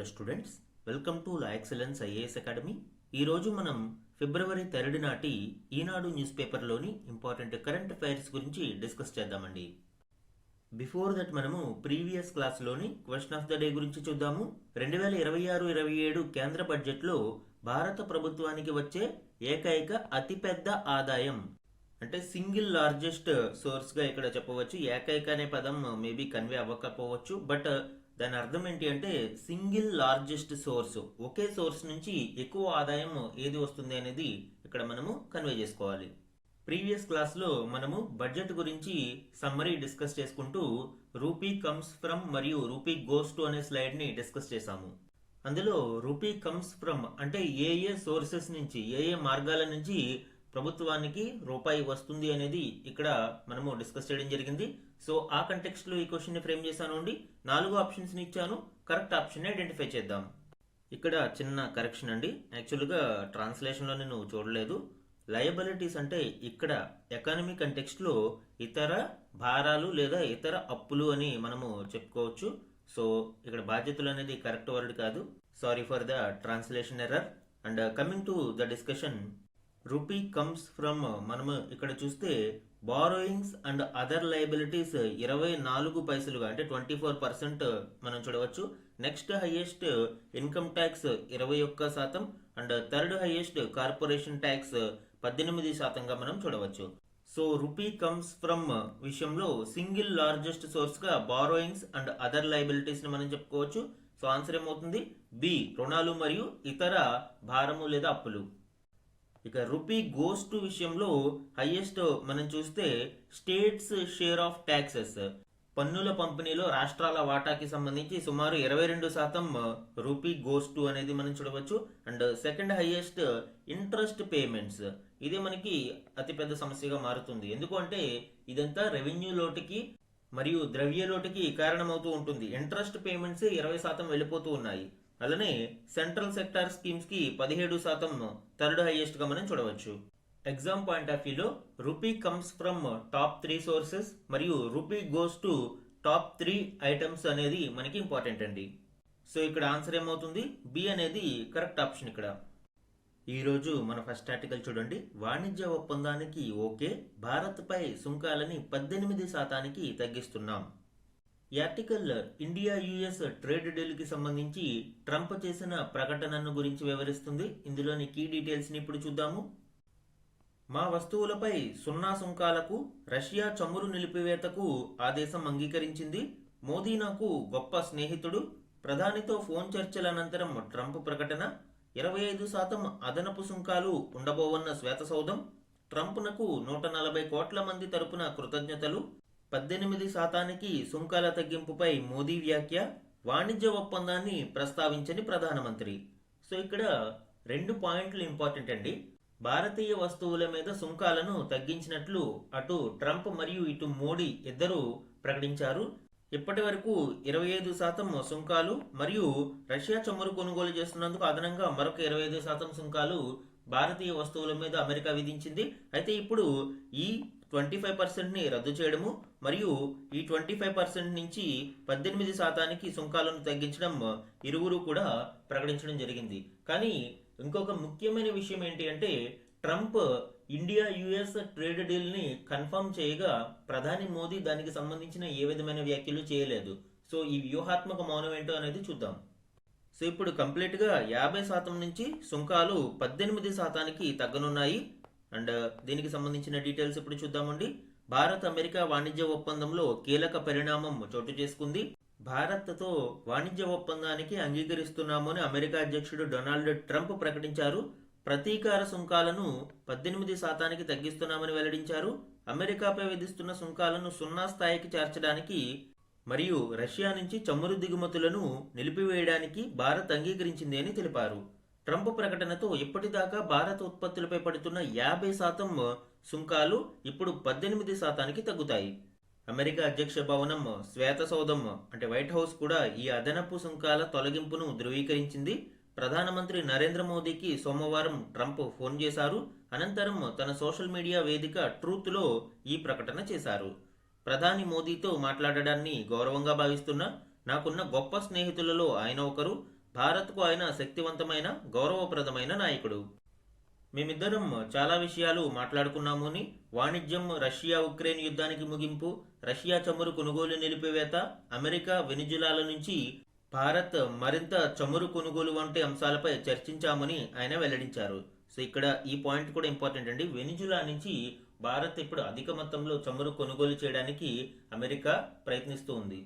Hello students, welcome to la excellence IAS academy. ఈరోజు మనం ఫిబ్రవరి 3 నాటి ఈనాడు న్యూస్ పేపర్లోని ఇంపార్టెంట్ కరెంట్ అఫైర్స్ గురించి డిస్కస్ చేద్దామండి. బిఫోర్ దట్ మనము ప్రీవియస్ క్లాస్లోని క్వశ్చన్ ఆఫ్ ద డే గురించి చూద్దాము. 2026-27 కేంద్ర బడ్జెట్లో భారత ప్రభుత్వానికి వచ్చే ఏకైక అతిపెద్ద ఆదాయం అంటే సింగిల్ లార్జెస్ట్ సోర్స్గా ఇక్కడ చెప్పవచ్చు. ఏకైక అనే పదం మేబీ కన్వే అవ్వకపోవచ్చు, బట్ దాని అర్థం ఏంటి అంటే సింగిల్ లార్జెస్ట్ సోర్స్, ఒకే సోర్స్ నుంచి ఎక్కువ ఆదాయం ఏది వస్తుంది అనేది ఇక్కడ మనము కన్వే చేసుకోవాలి. ప్రీవియస్ క్లాస్లో మనము బడ్జెట్ గురించి సమ్మరీ డిస్కస్ చేసుకుంటూ రూపీ కమ్స్ ఫ్రమ్ మరియు రూపీ గోస్ టు అనే స్లైడ్ని డిస్కస్ చేశాము. అందులో రూపీ కమ్స్ ఫ్రమ్ అంటే ఏ సోర్సెస్ నుంచి, ఏ మార్గాల నుంచి ప్రభుత్వానికి రూపాయి వస్తుంది అనేది ఇక్కడ మనము డిస్కస్ చేయడం జరిగింది. సో ఆ కంటెక్స్ట్ లో ఈ క్వశ్చన్ ని ఫ్రేమ్ చేశాను అండి. 4 ఆప్షన్స్ ని ఇచ్చాను, కరెక్ట్ ఆప్షన్ ని ఐడెంటిఫై చేద్దాం. ఇక్కడ చిన్న కరెక్షన్ అండి, యాక్చువల్గా ట్రాన్స్లేషన్ లో నేను చూడలేదు. లయబిలిటీస్ అంటే ఇక్కడ ఎకానమీ కంటెక్స్ట్ లో ఇతర భారాలు లేదా ఇతర అప్పులు అని మనము చెప్పుకోవచ్చు. సో ఇక్కడ బాధ్యతలు అనేది కరెక్ట్ వర్డ్ కాదు, sorry for the translation error. And coming to the discussion, rupee comes from మనము ఇక్కడ చూస్తే బారోయింగ్స్ అండ్ అదర్ లయబిలిటీస్ 24 పైసలుగా అంటే 24% మనం చూడవచ్చు. Next highest income tax 21% and third highest corporation tax 18%గా మనం చూడవచ్చు. సో రూపీ కమ్స్ ఫ్రమ్ విషయంలో సింగిల్ లార్జెస్ట్ సోర్స్ గా బారోయింగ్స్ అండ్ అదర్ లయబిలిటీస్ ని మనం చెప్పుకోవచ్చు. సో ఆన్సర్ ఏమవుతుంది? బి, రుణాలు మరియు ఇతర భారము లేదా అప్పులు. ఇక రూపీ గోస్ టు విషయంలో హైయెస్ట్ మనం చూస్తే స్టేట్స్ షేర్ ఆఫ్ ట్యాక్సెస్, పన్నుల పంపిణీలో రాష్ట్రాల వాటాకి సంబంధించి సుమారు 22% రూపీ గోస్ టు అనేది మనం చూడవచ్చు. And second highest interest payments, ఇదే మనకి అతిపెద్ద సమస్యగా మారుతుంది. ఎందుకు అంటే ఇదంతా రెవెన్యూ లోటుకి మరియు ద్రవ్య లోటుకి కారణమవుతూ ఉంటుంది. ఇంట్రెస్ట్ పేమెంట్స్ 20% వెళ్ళిపోతూ ఉన్నాయి. అలానే సెంట్రల్ సెక్టార్ స్కీమ్స్ కి 17% థర్డ్ హైయెస్ట్ గా మనం చూడవచ్చు. ఎగ్జామ్ పాయింట్ ఆఫ్ వ్యూలో rupee comes from top 3 sources మరియు rupee goes to top 3 items అనేది మనకి ఇంపార్టెంట్ అండి. సో ఇక్కడ ఆన్సర్ ఏమవుతుంది? బి అనేది కరెక్ట్ ఆప్షన్. ఇక్కడ ఈరోజు మన ఫస్ట్ ఆర్టికల్ చూడండి. వాణిజ్య ఒప్పందానికి ఓకే, భారత్ పై సుంకాలని 18% తగ్గిస్తున్నాం. ఈ article India US trade deal కి సంబంధించి ట్రంప్ చేసిన ప్రకటనను గురించి వివరిస్తుంది. ఇందులోని కీ డీటెయిల్స్ ని ఇప్పుడు చూద్దాము. మా వస్తువులపై సున్నా సుంకాలకు రష్యా చమురు నిలిపివేతకు ఆ దేశం అంగీకరించింది. మోదీ నాకు గొప్ప స్నేహితుడు. ప్రధానితో ఫోన్ చర్చల అనంతరం ట్రంప్ ప్రకటన. 25% అదనపు సుంకాలు ఉండబోవన్న శ్వేతసౌధం. ట్రంప్నకు 140 కోట్ల మంది తరపున కృతజ్ఞతలు. 18% సుంకాల తగ్గింపుపై మోదీ వ్యాఖ్య. వాణిజ్య ఒప్పందాన్ని ప్రస్తావించని ప్రధానమంత్రి. సో ఇక్కడ 2 పాయింట్లు ఇంపార్టెంట్ అండి. భారతీయ వస్తువుల మీద సుంకాలను తగ్గించినట్లు అటు ట్రంప్ మరియు ఇటు మోడీ ఇద్దరు ప్రకటించారు. ఇప్పటి వరకు 25% సుంకాలు మరియు రష్యా చమురు కొనుగోలు చేస్తున్నందుకు అదనంగా మరొక 25% సుంకాలు భారతీయ వస్తువుల మీద అమెరికా విధించింది. అయితే ఇప్పుడు ఈ 25% రద్దు చేయడము మరియు ఈ 25% నుంచి 18% సుంకాలను తగ్గించడం ఇరువురు కూడా ప్రకటించడం జరిగింది. కానీ ఇంకొక ముఖ్యమైన విషయం ఏంటి అంటే Trump India US trade deal ని కన్ఫర్మ్ చేయగా ప్రధాని మోదీ దానికి సంబంధించిన ఏ విధమైన వ్యాఖ్యలు చేయలేదు. సో ఈ వ్యూహాత్మక మౌనం ఏంటో అనేది చూద్దాం. సో ఇప్పుడు కంప్లీట్ గా 50% నుంచి సుంకాలు 18% తగ్గనున్నాయి. అండ్ దీనికి సంబంధించిన డీటెయిల్స్ ఇప్పుడు చూద్దామండి. భారత్ అమెరికా వాణిజ్య ఒప్పందంలో కీలక పరిణామం చోటు చేసుకుంది. భారత్తో వాణిజ్య ఒప్పందానికి అంగీకరిస్తున్నామని అమెరికా అధ్యక్షుడు డొనాల్డ్ ట్రంప్ ప్రకటించారు. ప్రతీకార సుంకాలను 18% తగ్గిస్తున్నామని వెల్లడించారు. అమెరికాపై విధిస్తున్న సుంకాలను 0 స్థాయికి చేర్చడానికి మరియు రష్యా నుంచి చమురు దిగుమతులను నిలిపివేయడానికి భారత్ అంగీకరించింది అని తెలిపారు. ట్రంప్ ప్రకటనతో ఇప్పటిదాకా భారత ఉత్పత్తులపై పడుతున్న 50% సుంకాలు ఇప్పుడు 18%కి తగ్గుతాయి. అమెరికా అధ్యక్ష భవనం శ్వేతసౌధం అంటే వైట్ హౌస్ కూడా ఈ అదనపు సుంకాల తొలగింపును ధృవీకరించింది. ప్రధానమంత్రి నరేంద్ర మోదీకి సోమవారం ట్రంప్ ఫోన్ చేశారు. అనంతరం తన సోషల్ మీడియా వేదిక ట్రూత్ లో ఈ ప్రకటన చేశారు. ప్రధాని మోదీతో మాట్లాడడాన్ని గౌరవంగా భావిస్తున్నా, నాకున్న గొప్ప స్నేహితులలో ఆయన ఒకరు. భారత్కు ఆయన శక్తివంతమైన గౌరవప్రదమైన నాయకుడు. మేమిద్దరం చాలా విషయాలు మాట్లాడుకున్నాము అని, వాణిజ్యం, రష్యా ఉక్రెయిన్ యుద్ధానికి ముగింపు, రష్యా చమురు కొనుగోలు నిలిపివేత, అమెరికా వెనిజులాల నుంచి భారత్ మరింత చమురు కొనుగోలు వంటి అంశాలపై చర్చించామని ఆయన వెల్లడించారు. సో ఇక్కడ ఈ పాయింట్ కూడా ఇంపార్టెంట్ అండి. వెనిజులా నుంచి భారత్ ఇప్పుడు అధిక మొత్తంలో చమురు కొనుగోలు చేయడానికి అమెరికా ప్రయత్నిస్తూ ఉంది.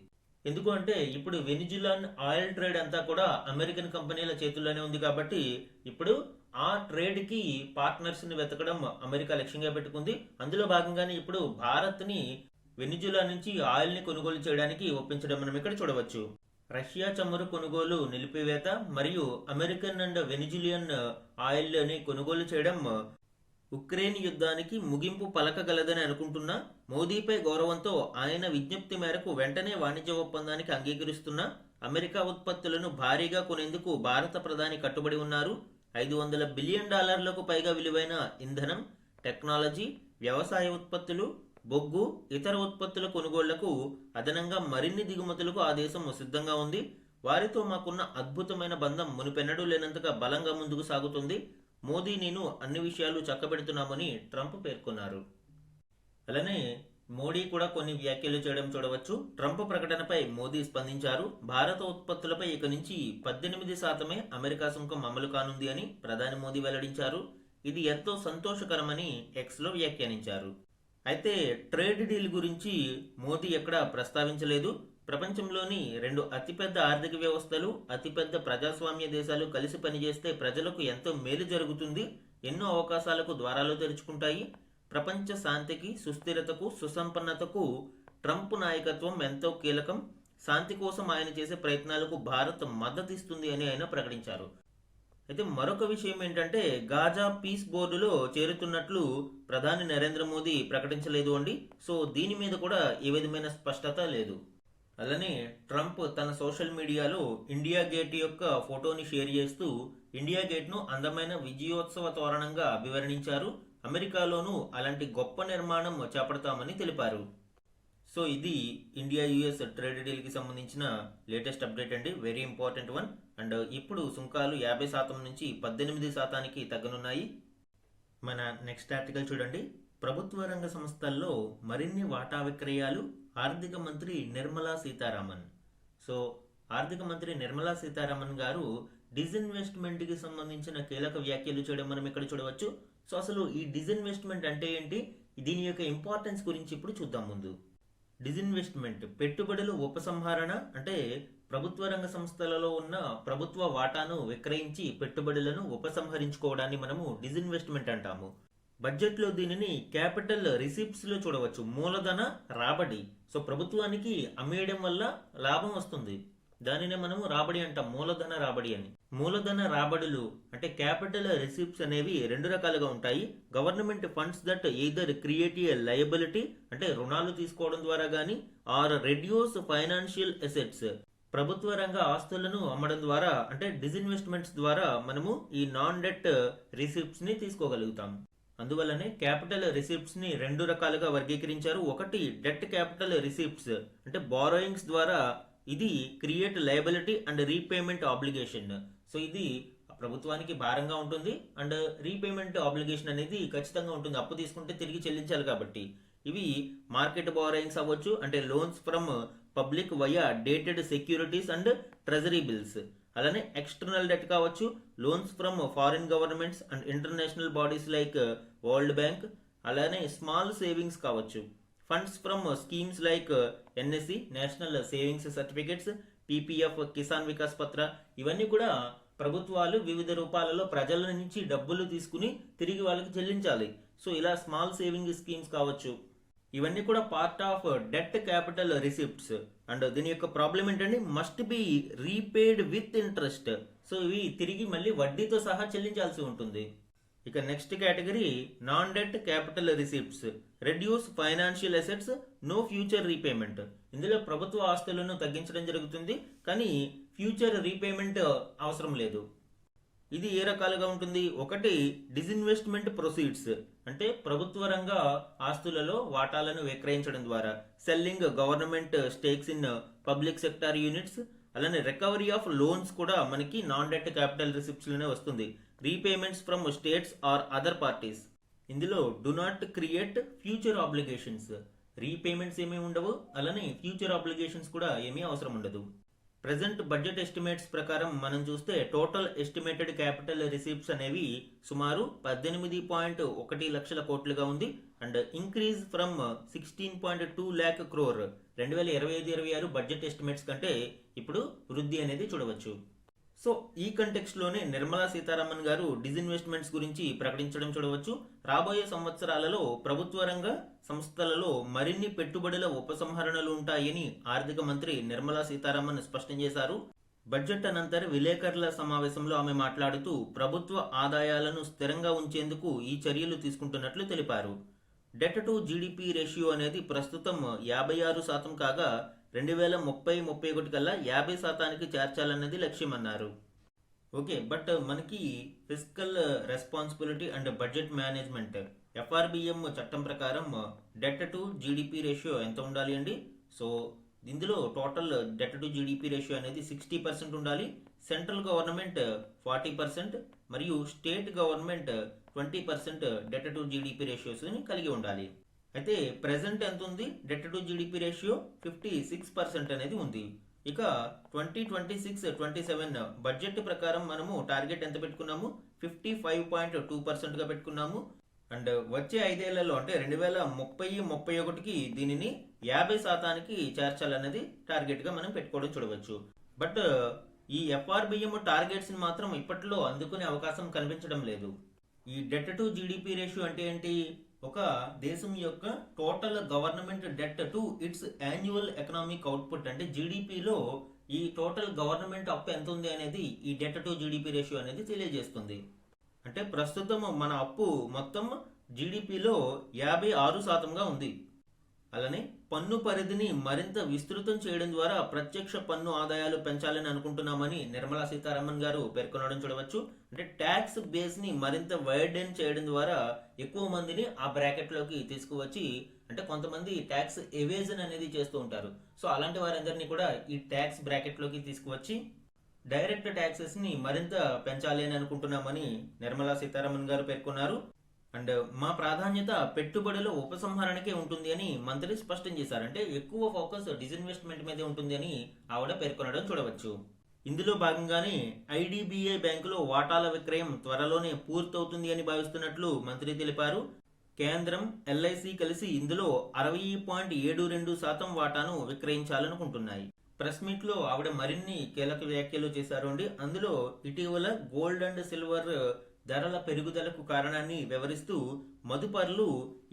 ఎందుకు అంటే ఇప్పుడు వెనిజులాన్ ఆయిల్ ట్రేడ్ అంతా కూడా అమెరికన్ కంపెనీల చేతుల్లోనే ఉంది కాబట్టి ఇప్పుడు ఆ ట్రేడ్ కి పార్ట్నర్స్ ని వెతకడం అమెరికా లక్ష్యంగా పెట్టుకుంది. అందులో భాగంగానే ఇప్పుడు భారత్ ని వెనిజులా నుంచి ఆయిల్ ని కొనుగోలు చేయడానికి ఒప్పించడం మనం ఇక్కడ చూడవచ్చు. రష్యా చమురు కొనుగోలు నిలిపివేత మరియు అమెరికన్ అండ్ వెనిజులియన్ ఆయిల్ ని కొనుగోలు చేయడం ఉక్రెయిన్ యుద్ధానికి ముగింపు పలకగలదని అనుకుంటున్నా, మోదీపై గౌరవంతో ఆయన విజ్ఞప్తి మేరకు వెంటనే వాణిజ్య ఒప్పందానికి అంగీకరిస్తున్న అమెరికా ఉత్పత్తులను భారీగా కొనేందుకు భారత ప్రధాని కట్టుబడి ఉన్నారు. $500 బిలియన్ పైగా విలువైన ఇంధనం, టెక్నాలజీ, వ్యవసాయ ఉత్పత్తులు, బొగ్గు, ఇతర ఉత్పత్తుల కొనుగోళ్లకు అదనంగా మరిన్ని దిగుమతులకు ఆ దేశం సిద్ధంగా ఉంది. వారితో మాకున్న అద్భుతమైన బంధం మునుపెన్నడూ లేనంతగా బలంగా ముందుకు సాగుతుంది. మోదీ, నేను అన్ని విషయాలు చక్కబెడుతున్నామని ట్రంప్ పేర్కొన్నారు. అలానే మోడీ కూడా కొన్ని వ్యాఖ్యలు చేయడం చూడవచ్చు. ట్రంప్ ప్రకటనపై మోదీ స్పందించారు. భారత ఉత్పత్తులపై ఇక నుంచి 18% అమెరికా సుంకం అమలు కానుంది అని ప్రధాని మోదీ వెల్లడించారు. ఇది ఎంతో సంతోషకరమని ఎక్స్లో వ్యాఖ్యానించారు. అయితే ట్రేడ్ డీల్ గురించి మోదీ ఎక్కడా ప్రస్తావించలేదు. ప్రపంచంలోని 2 అతిపెద్ద ఆర్థిక వ్యవస్థలు, అతిపెద్ద ప్రజాస్వామ్య దేశాలు కలిసి పనిచేస్తే ప్రజలకు ఎంతో మేలు జరుగుతుంది, ఎన్నో అవకాశాలకు ద్వారాలు తెరుచుకుంటాయి. ప్రపంచ శాంతికి, సుస్థిరతకు, సుసంపన్నతకు ట్రంప్ నాయకత్వం ఎంతో కీలకం. శాంతి కోసం ఆయన చేసే ప్రయత్నాలకు భారత్ మద్దతిస్తుంది అని ఆయన ప్రకటించారు. అయితే మరొక విషయం ఏంటంటే గాజా పీస్ బోర్డులో చేరుతున్నట్లు ప్రధాని నరేంద్ర మోదీ ప్రకటించలేదు అండి. సో దీని మీద కూడా ఏ విధమైన స్పష్టత లేదు. అలానే ట్రంప్ తన సోషల్ మీడియాలో ఇండియా గేట్ యొక్క ఫోటోని షేర్ చేస్తూ ఇండియా గేట్ను అందమైన విజయోత్సవ తోరణంగా అభివర్ణించారు. అమెరికాలోనూ అలాంటి గొప్ప నిర్మాణం చేపడతామని తెలిపారు. సో ఇది ఇండియా యుఎస్ ట్రేడ్ డీల్కి సంబంధించిన లేటెస్ట్ అప్డేట్ అండి, వెరీ ఇంపార్టెంట్ వన్. అండ్ ఇప్పుడు సుంకాలు 50% నుంచి 18% తగ్గనున్నాయి. మన నెక్స్ట్ ఆర్టికల్ చూడండి. ప్రభుత్వ రంగ సంస్థల్లో మరిన్ని వాటా విక్రయాలు, ఆర్థిక మంత్రి నిర్మలా సీతారామన్. సో ఆర్థిక మంత్రి నిర్మలా సీతారామన్ గారు డిజిన్వెస్ట్మెంట్కి సంబంధించిన కీలక వ్యాఖ్యలు చేయడం మనం ఇక్కడ చూడవచ్చు. సో అసలు ఈ డిజిన్వెస్ట్మెంట్ అంటే ఏంటి, దీని యొక్క ఇంపార్టెన్స్ గురించి ఇప్పుడు చూద్దాం. ముందు డిజిన్వెస్ట్మెంట్ పెట్టుబడుల ఉపసంహరణ, అంటే ప్రభుత్వ రంగ సంస్థలలో ఉన్న ప్రభుత్వ వాటాను విక్రయించి పెట్టుబడులను ఉపసంహరించుకోవడాన్ని మనము డిజిన్వెస్ట్మెంట్ అంటాము. బడ్జెట్లో దీనిని క్యాపిటల్ రిసిప్ట్స్ లో చూడవచ్చు, మూలధన రాబడి. సో ప్రభుత్వానికి అమ్మేయడం వల్ల లాభం వస్తుంది, దానినే మనము రాబడి అంటాం, మూలధన రాబడి అని. మూలధన రాబడులు అంటే క్యాపిటల్ రిసిప్ట్స్ అనేవి 2 రకాలుగా ఉంటాయి. Government funds that either create a liability, అంటే రుణాలు తీసుకోవడం ద్వారా గానీ, ఆర్ రెడ్యూస్ ఫైనాన్షియల్ అసెట్స్, ప్రభుత్వ రంగ ఆస్తులను అమ్మడం ద్వారా, అంటే డిజిన్వెస్ట్మెంట్స్ ద్వారా మనము ఈ నాన్ డెట్ రిసిప్ట్స్ ని తీసుకోగలుగుతాం. అందువల్లనే క్యాపిటల్ రిసిప్ట్స్ ని 2 రకాలుగా వర్గీకరించారు. ఒకటి డెట్ క్యాపిటల్ రిసిప్ట్స్, అంటే బారోయింగ్స్ ద్వారా ఇది create liability and repayment obligation. So ఇది ప్రభుత్వానికి భారంగా ఉంటుంది అండ్ రీపేమెంట్ ఆబ్లిగేషన్ అనేది ఖచ్చితంగా ఉంటుంది, అప్పు తీసుకుంటే తిరిగి చెల్లించాలి కాబట్టి. ఇవి మార్కెట్ బారోయింగ్స్ అవ్వచ్చు, అంటే loans from public via dated securities and treasury bills. అలానే ఎక్స్టర్నల్ డెట్ కావచ్చు, loans from foreign governments and international bodies like World Bank. అలానే స్మాల్ సేవింగ్స్ కావచ్చు, funds from schemes like NSC national savings certificates, PPF Kisan Vikas Patra. ఇవన్నీ కూడా ప్రభుత్వాలు వివిధ రూపాలలో ప్రజల నుంచి డబ్బులు తీసుకుని తిరిగి వాళ్ళకి చెల్లించాలి. సో ఇలా స్మాల్ సేవింగ్ స్కీమ్స్ కావచ్చు, ఇవన్నీ కూడా part of debt capital receipts. And దీని యొక్క ప్రాబ్లం ఏంటంటే must be repaid with interest. So ఇవి తిరిగి మళ్ళీ వడ్డీతో సహా చెల్లించాల్సి ఉంటుంది. ఇక next category non debt capital receipts, reduce financial assets, no future repayment. ఇందులో ప్రభుత్వ ఆస్తులను తగ్గించడం జరుగుతుంది కానీ ఫ్యూచర్ రీపేమెంట్ అవసరం లేదు. ఇది ఏ రకాలుగా ఉంటుంది, ఒకటి డిజిన్వెస్ట్మెంట్ ప్రొసీడ్స్, అంటే ప్రభుత్వ రంగ ఆస్తులలో వాటాలను విక్రయించడం ద్వారా, selling government stakes in public sector units. అలానే రికవరీ ఆఫ్ లోన్స్ కూడా మనకి నాన్ డెట్ క్యాపిటల్ రిసిప్ట్స్ లోనే వస్తుంది. Repayments from states or other parties, ఇందులో do not create future obligations, repayments ఏమీ ఉండవు, అలానే ఫ్యూచర్ ఆబ్లిగేషన్స్ కూడా ఏమీ అవసరం ఉండదు. ప్రజెంట్ బడ్జెట్ ఎస్టిమేట్స్ ప్రకారం మనం చూస్తే టోటల్ ఎస్టిమేటెడ్ క్యాపిటల్ రిసీప్ట్స్ అనేవి సుమారు 18.1 లక్షల కోట్లుగా ఉంది. And increase from 16.2 lakh crore 2025-26 budget estimates కంటే ఇప్పుడు వృద్ధి అనేది చూడవచ్చు. సో ఈ కంటెక్స్ట్ లోనే నిర్మలా సీతారామన్ గారు డిజిన్వెస్ట్మెంట్స్ గురించి ప్రకటించడం చూడవచ్చు. రాబోయే సంవత్సరాలలో ప్రభుత్వ రంగ సంస్థలలో మరిన్ని పెట్టుబడుల ఉపసంహరణలు ఉంటాయని ఆర్థిక మంత్రి నిర్మలా సీతారామన్ స్పష్టం చేశారు. బడ్జెట్ అనంతర విలేకరుల సమావేశంలో ఆమె మాట్లాడుతూ ప్రభుత్వ ఆదాయాలను స్థిరంగా ఉంచేందుకు ఈ చర్యలు తీసుకుంటున్నట్లు తెలిపారు. డెట్ టు జీడిపి రేషియో అనేది ప్రస్తుతం 56% కాగా 2030-31 కల్లా 50% చేర్చాలన్నది లక్ష్యమన్నారు. ఓకే, బట్ మనకి physical responsibility and budget management FRBM చట్టం ప్రకారం డెట్ టు జీడిపి రేషియో ఎంత ఉండాలి అండి? సో ఇందులో total debt to GDP ratio అనేది 60% ఉండాలి. సెంట్రల్ గవర్నమెంట్ 40% మరియు state government 20% debt to GDP రేషియోస్ని కలిగి ఉండాలి. అయితే ప్రెసెంట్ ఎంత ఉంది? డెట్ టు జీడిపి రేషియో 56% అనేది ఉంది. ఇక 2026-27 బడ్జెట్ ప్రకారం మనము టార్గెట్ ఎంత పెట్టుకున్నాము? 55.2%గా పెట్టుకున్నాము. అండ్ వచ్చే 5 ఏళ్లలో అంటే 2030-31కి దీనిని 50%కి చేర్చాలన్నది టార్గెట్గా మనం పెట్టుకోవడం చూడవచ్చు. బట్ ఈ ఎఫ్ఆర్బిఎం టార్గెట్స్ ని మాత్రం ఇప్పట్లో అందుకునే అవకాశం కనిపించడం లేదు. ఈ డెట్ టు జీడిపి రేషియో అంటే ఏంటి? ఒక దేశం యొక్క total government debt to it's annual economic output, అంటే జీడిపిలో ఈ టోటల్ గవర్నమెంట్ అప్పు ఎంత ఉంది అనేది ఈ డెట్ టు జీడిపి రేషియో అనేది తెలియజేస్తుంది. అంటే ప్రస్తుతం మన అప్పు మొత్తం జీడిపిలో 56%గా ఉంది. అలానే పన్ను పరిధిని మరింత విస్తృతం చేయడం ద్వారా ప్రత్యక్ష పన్ను ఆదాయాలు పెంచాలని అనుకుంటున్నామని నిర్మలా సీతారామన్ గారు పేర్కొనడం చూడవచ్చు. అంటే ట్యాక్స్ బేస్ ని మరింత వైడెన్ చేయడం ద్వారా ఎక్కువ మందిని ఆ బ్రాకెట్ లోకి తీసుకువచ్చి, అంటే కొంతమంది ట్యాక్స్ ఎవేజన్ అనేది చేస్తూ ఉంటారు. సో అలాంటి వారందరినీ కూడా ఈ ట్యాక్స్ బ్రాకెట్ లోకి తీసుకువచ్చి డైరెక్ట్ ట్యాక్సెస్ ని మరింత పెంచాలి అని అనుకుంటున్నామని నిర్మలా సీతారామన్ గారు పేర్కొన్నారు. అండ్ మా ప్రాధాన్యత పెట్టుబడుల ఉపసంహరణకే ఉంటుంది అని మంత్రి స్పష్టం చేశారు. అంటే ఎక్కువ ఫోకస్ డిజిన్వెస్ట్మెంట్ మీదే ఉంటుంది అని ఆవిడ పేర్కొనడం చూడవచ్చు. ఇందులో భాగంగానే ఐడిబిఐ బ్యాంకులో వాటాల విక్రయం త్వరలోనే పూర్తవుతుంది అని భావిస్తున్నట్లు మంత్రి తెలిపారు. కేంద్రం, ఎల్ఐసి కలిసి ఇందులో 60.72% వాటాను విక్రయించాలనుకుంటున్నాయి. ప్రెస్ మీట్ లో ఆవిడ మరిన్ని కీలక వ్యాఖ్యలు చేశారు అండి. అందులో ఇటీవల గోల్డ్ అండ్ సిల్వర్ ధరల పెరుగుదలకు కారణాన్ని వివరిస్తూ మదుపరులు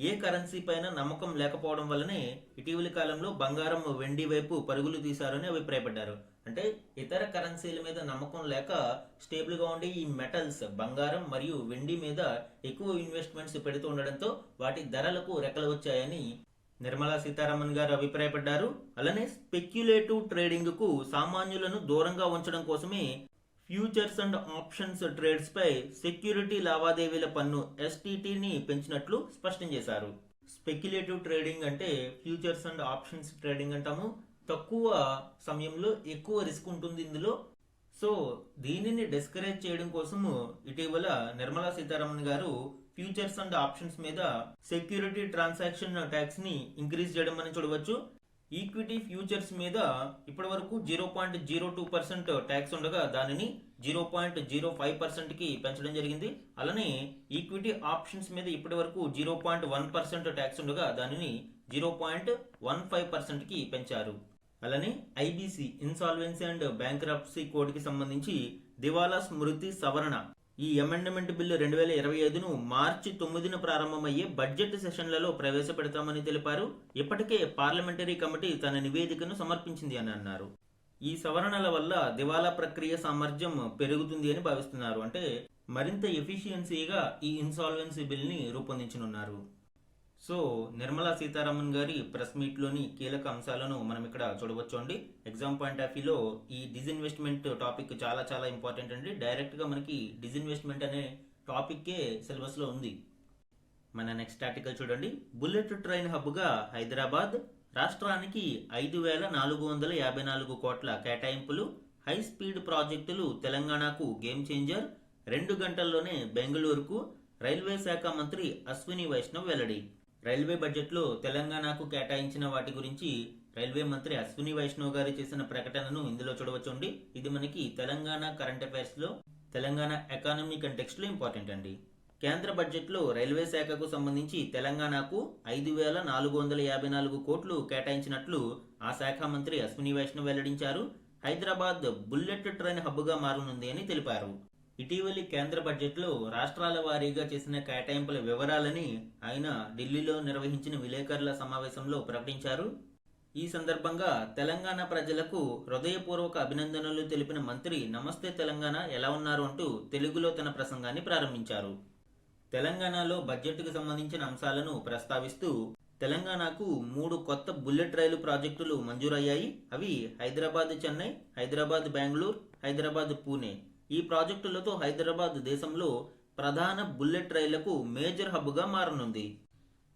ఏ కరెన్సీ పైన నమ్మకం లేకపోవడం వల్లనే ఇటీవలి కాలంలో బంగారం, వెండి వైపు పరుగులు తీశారని అభిప్రాయపడ్డారు. అంటే ఇతర కరెన్సీల మీద నమ్మకం లేక స్టేబుల్ గా ఉండే ఈ మెటల్స్, బంగారం మరియు వెండి మీద ఎక్కువ ఇన్వెస్ట్మెంట్స్ పెడుతూ ఉండడంతో వాటి ధరలకు రెక్కలు వచ్చాయని నిర్మలా సీతారామన్ గారు అభిప్రాయపడ్డారు. అలానే స్పెక్యులేటివ్ ట్రేడింగ్ కు సామాన్యులను దూరంగా ఉంచడం కోసమే ఫ్యూచర్స్ అండ్ ఆప్షన్స్ ట్రేడ్స్ పై సెక్యూరిటీ లావాదేవీల పన్ను ఎస్టీటీని పెంచినట్లు స్పష్టం చేశారు. స్పెక్యులేటివ్ ట్రేడింగ్ అంటే ఫ్యూచర్స్ అండ్ ఆప్షన్స్ ట్రేడింగ్ అంటాము. తక్కువ సమయంలో ఎక్కువ రిస్క్ ఉంటుంది ఇందులో. సో దీనిని డిస్కరేజ్ చేయడం కోసము ఇటీవల నిర్మలా సీతారామన్ గారు ఫ్యూచర్స్ అండ్ ఆప్షన్స్ మీద సెక్యూరిటీ ట్రాన్సాక్షన్ ట్యాక్స్ ని ఇంక్రీజ్ చేయడం అని చూడవచ్చు. ఈక్విటీ ఫ్యూచర్స్ మీద ఇప్పటి వరకు 0.02% ట్యాక్స్ ఉండగా దానిని 0.05% కి పెంచడం జరిగింది. అలానే ఈక్విటీ ఆప్షన్స్ మీద ఇప్పటి వరకు 0.1% ట్యాక్స్ ఉండగా దానిని 0.15% కి పెంచారు. అలానే IBC insolvency and bankruptcy code కి సంబంధించి దివాలా స్మృతి సవరణ ఈ అమెండ్మెంట్ బిల్లు 2025ను మార్చి 9న ప్రారంభమయ్యే బడ్జెట్ సెషన్లలో ప్రవేశపెడతామని తెలిపారు. ఇప్పటికే పార్లమెంటరీ కమిటీ తన నివేదికను సమర్పించింది అని అన్నారు. ఈ సవరణల వల్ల దివాలా ప్రక్రియ సామర్థ్యం పెరుగుతుంది అని భావిస్తున్నారు. అంటే మరింత ఎఫిషియన్సీగా ఈ ఇన్సాల్వెన్సీ బిల్ ని రూపొందించనున్నారు. సో నిర్మలా సీతారామన్ గారి ప్రెస్ మీట్ లోని కీలక అంశాలను మనం ఇక్కడ చూడవచ్చు అండి. ఎగ్జామ్ పాయింట్ ఆఫ్ వ్యూలో ఈ డిజిన్వెస్ట్మెంట్ టాపిక్ చాలా చాలా ఇంపార్టెంట్ అండి. డైరెక్ట్ గా మనకి డిజిన్వెస్ట్మెంట్ అనే టాపిక్కే సిలబస్ లో ఉంది. మన నెక్స్ట్ ఆర్టికల్ చూడండి. బుల్లెట్ ట్రైన్ హబ్ గా హైదరాబాద్, రాష్ట్రానికి 5,454 కోట్ల కేటాయింపులు, హై స్పీడ్ ప్రాజెక్టులు తెలంగాణకు గేమ్ చేంజర్, 2 గంటల్లోనే బెంగళూరుకు రైల్వే శాఖ మంత్రి అశ్విని వైష్ణవ్ వెల్లడి. రైల్వే బడ్జెట్లో తెలంగాణకు కేటాయించిన వాటి గురించి రైల్వే మంత్రి అశ్విని వైష్ణవ్ గారు చేసిన ప్రకటనను ఇందులో చూడవచ్చండి. ఇది మనకి తెలంగాణ కరెంట్ అఫైర్స్లో, తెలంగాణ ఎకానమీ కంటెక్స్ట్లో ఇంపార్టెంట్ అండి. కేంద్ర బడ్జెట్లో రైల్వే శాఖకు సంబంధించి తెలంగాణకు 5,454 కోట్లు కేటాయించినట్లు ఆ శాఖ మంత్రి అశ్విని వైష్ణవ్ వెల్లడించారు. హైదరాబాద్ బుల్లెట్ ట్రైన్ హబ్గా మారనుంది అని తెలిపారు. ఇటీవలి కేంద్ర బడ్జెట్లో రాష్ట్రాల వారీగా చేసిన కేటాయింపుల వివరాలని ఆయన ఢిల్లీలో నిర్వహించిన విలేకరుల సమావేశంలో ప్రకటించారు. ఈ సందర్భంగా తెలంగాణ ప్రజలకు హృదయపూర్వక అభినందనలు తెలిపిన మంత్రి నమస్తే తెలంగాణ ఎలా ఉన్నారు అంటూ తెలుగులో తన ప్రసంగాన్ని ప్రారంభించారు. తెలంగాణలో బడ్జెట్కు సంబంధించిన అంశాలను ప్రస్తావిస్తూ తెలంగాణకు 3 కొత్త బుల్లెట్ రైలు ప్రాజెక్టులు మంజూరయ్యాయి. అవి హైదరాబాద్ చెన్నై, హైదరాబాద్ బెంగళూరు, హైదరాబాద్ పూణే. ఈ ప్రాజెక్టులతో హైదరాబాద్ దేశంలో ప్రధాన బుల్లెట్ రైళ్లకు మేజర్ హబ్గా మారనుంది.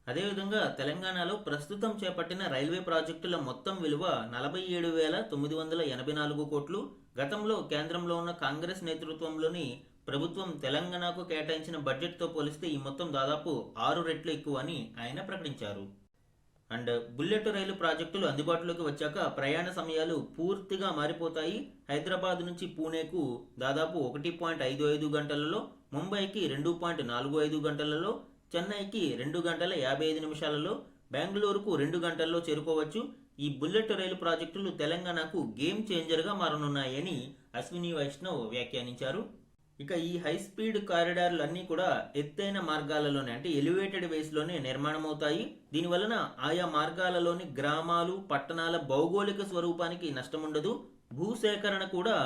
అదేవిధంగా తెలంగాణలో ప్రస్తుతం చేపట్టిన రైల్వే ప్రాజెక్టుల మొత్తం విలువ 47,984 కోట్లు. గతంలో కేంద్రంలో ఉన్న కాంగ్రెస్ నేతృత్వంలోని ప్రభుత్వం తెలంగాణకు కేటాయించిన బడ్జెట్తో పోలిస్తే ఈ మొత్తం దాదాపు 6 రెట్లు ఎక్కువ అని ఆయన ప్రకటించారు. అండ్ బుల్లెట్ రైలు ప్రాజెక్టులు అందుబాటులోకి వచ్చాక ప్రయాణ సమయాలు పూర్తిగా మారిపోతాయి. హైదరాబాద్ నుంచి పూణేకు దాదాపు 1.55 గంటలలో, ముంబైకి 2.45 గంటలలో, చెన్నైకి 2 గంటల 55 నిమిషాలలో, బెంగళూరుకు 2 గంటల్లో చేరుకోవచ్చు. ఈ బుల్లెట్ రైలు ప్రాజెక్టులు తెలంగాణకు గేమ్ చేంజర్గా మారనున్నాయని అశ్విని వైష్ణవ్ వ్యాఖ్యానించారు. ఇక ఈ హై స్పీడ్ కారిడార్లు అన్నీ కూడా ఎత్తైన మార్గాలలోనే, అంటే ఎలివేటెడ్ వేస్లోనే నిర్మాణం అవుతాయి. దీనివలన ఆయా మార్గాలలోని గ్రామాలు, పట్టణాల భౌగోళిక స్వరూపానికి నష్టం ఉండదు. భూసేకరణ కూడా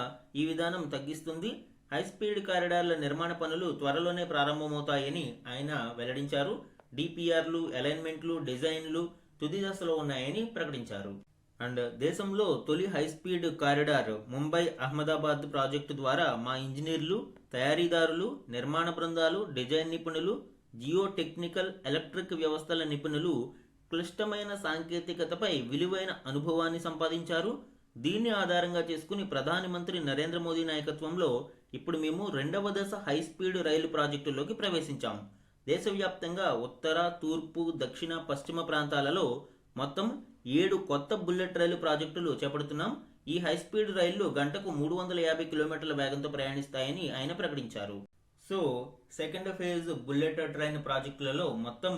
ఈ విధానం తగ్గిస్తుంది. హై స్పీడ్ కారిడార్ల నిర్మాణ పనులు త్వరలోనే ప్రారంభమవుతాయని ఆయన వెల్లడించారు. డిపిఆర్లు, అలైన్మెంట్లు, డిజైన్లు తుది దశలో ఉన్నాయని ప్రకటించారు. అండ్ దేశంలో తొలి high speed corridor Mumbai Ahmedabad project ద్వారా మా ఇంజనీర్లు, తయారీదారులు, నిర్మాణ బృందాలు, డిజైన్ నిపుణులు, జియో టెక్నికల్, ఎలక్ట్రిక్ వ్యవస్థల నిపుణులు క్లిష్టమైన సాంకేతికతపై విలువైన అనుభవాన్ని సంపాదించారు. దీన్ని ఆధారంగా చేసుకుని ప్రధాని మంత్రి నరేంద్ర మోదీ నాయకత్వంలో ఇప్పుడు మేము 2వ దశ హై స్పీడ్ రైలు ప్రాజెక్టులోకి ప్రవేశించాం. దేశవ్యాప్తంగా ఉత్తర, తూర్పు, దక్షిణ, పశ్చిమ ప్రాంతాలలో మొత్తం 7 కొత్త బుల్లెట్ రైలు ప్రాజెక్టులు చేపడుతున్నాం. ఈ హై స్పీడ్ రైళ్లు గంటకు 350 కిలోమీటర్ల వేగంతో ప్రయాణిస్తాయని ఆయన ప్రకటించారు. So second phase bullet train ప్రాజెక్టులలో మొత్తం